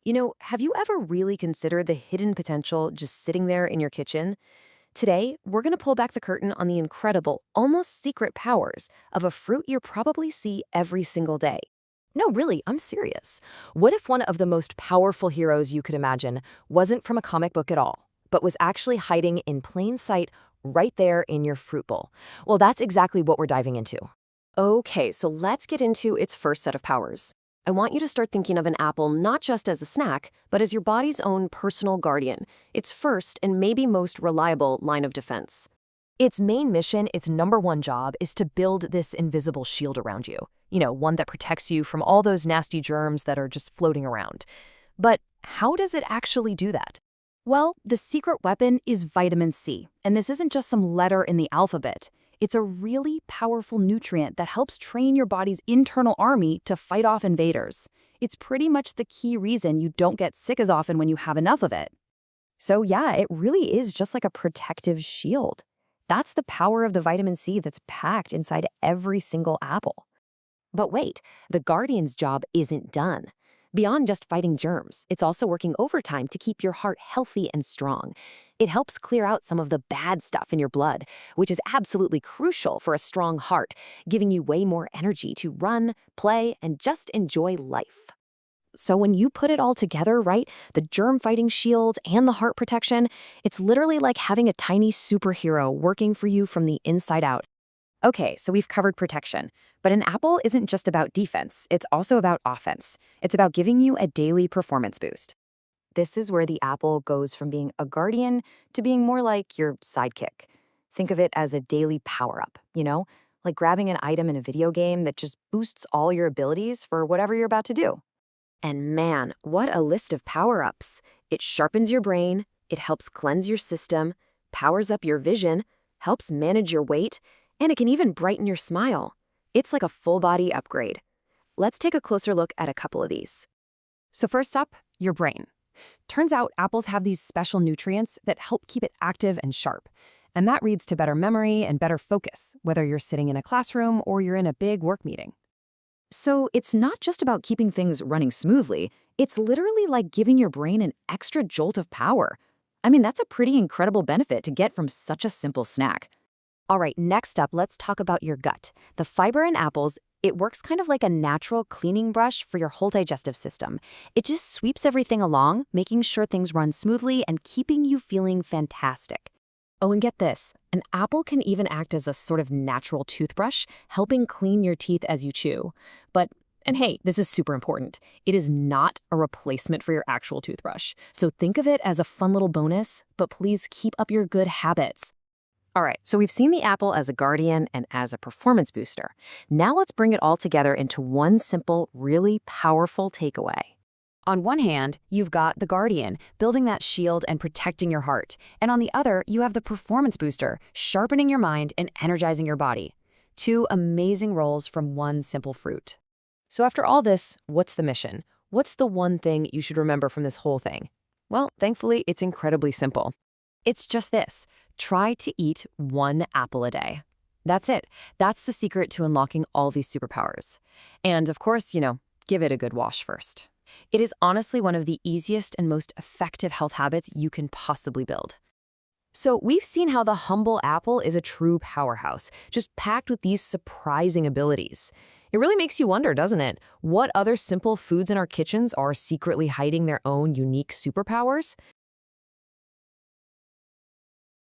Have you ever really considered the hidden potential just sitting there in your kitchen? Today, we're going to pull back the curtain on the incredible, almost secret powers of a fruit you probably see every single day. No, really, I'm serious. What if one of the most powerful heroes you could imagine wasn't from a comic book at all, but was actually hiding in plain sight right there in your fruit bowl? Well, that's exactly what we're diving into. Okay, so let's get into its first set of powers. I want you to start thinking of an apple not just as a snack, but as your body's own personal guardian, its first and maybe most reliable line of defense. Its main mission, its number one job, is to build this invisible shield around you. One that protects you from all those nasty germs that are just floating around. But how does it actually do that? Well, the secret weapon is vitamin C, and this isn't just some letter in the alphabet. It's a really powerful nutrient that helps train your body's internal army to fight off invaders. It's pretty much the key reason you don't get sick as often when you have enough of it. So yeah, it really is just like a protective shield. That's the power of the vitamin C that's packed inside every single apple. But wait, the Guardian's job isn't done. Beyond just fighting germs, it's also working overtime to keep your heart healthy and strong. It helps clear out some of the bad stuff in your blood, which is absolutely crucial for a strong heart, giving you way more energy to run, play, and just enjoy life. So when you put it all together, right, the germ-fighting shield and the heart protection, it's literally like having a tiny superhero working for you from the inside out. Okay, so we've covered protection, but an apple isn't just about defense, it's also about offense. It's about giving you a daily performance boost. This is where the apple goes from being a guardian to being more like your sidekick. Think of it as a daily power-up, like grabbing an item in a video game that just boosts all your abilities for whatever you're about to do. And man, what a list of power-ups. It sharpens your brain, it helps cleanse your system, powers up your vision, helps manage your weight, and it can even brighten your smile. It's like a full-body upgrade. Let's take a closer look at a couple of these. So first up, your brain. Turns out apples have these special nutrients that help keep it active and sharp. And that leads to better memory and better focus, whether you're sitting in a classroom or you're in a big work meeting. So it's not just about keeping things running smoothly, it's literally like giving your brain an extra jolt of power. I mean, that's a pretty incredible benefit to get from such a simple snack. All right, next up, let's talk about your gut. The fiber in apples, it works kind of like a natural cleaning brush for your whole digestive system. It just sweeps everything along, making sure things run smoothly and keeping you feeling fantastic. Oh, and get this, an apple can even act as a sort of natural toothbrush, helping clean your teeth as you chew. And hey, this is super important, it is not a replacement for your actual toothbrush. So think of it as a fun little bonus, but please keep up your good habits. All right, so we've seen the apple as a guardian and as a performance booster. Now let's bring it all together into one simple, really powerful takeaway. On one hand, you've got the guardian, building that shield and protecting your heart. And on the other, you have the performance booster, sharpening your mind and energizing your body. Two amazing roles from one simple fruit. So after all this, what's the mission? What's the one thing you should remember from this whole thing? Well, thankfully, it's incredibly simple. It's just this. Try to eat one apple a day. That's it. That's the secret to unlocking all these superpowers. And of course, give it a good wash first. It is honestly one of the easiest and most effective health habits you can possibly build. So we've seen how the humble apple is a true powerhouse, just packed with these surprising abilities. It really makes you wonder, doesn't it? What other simple foods in our kitchens are secretly hiding their own unique superpowers?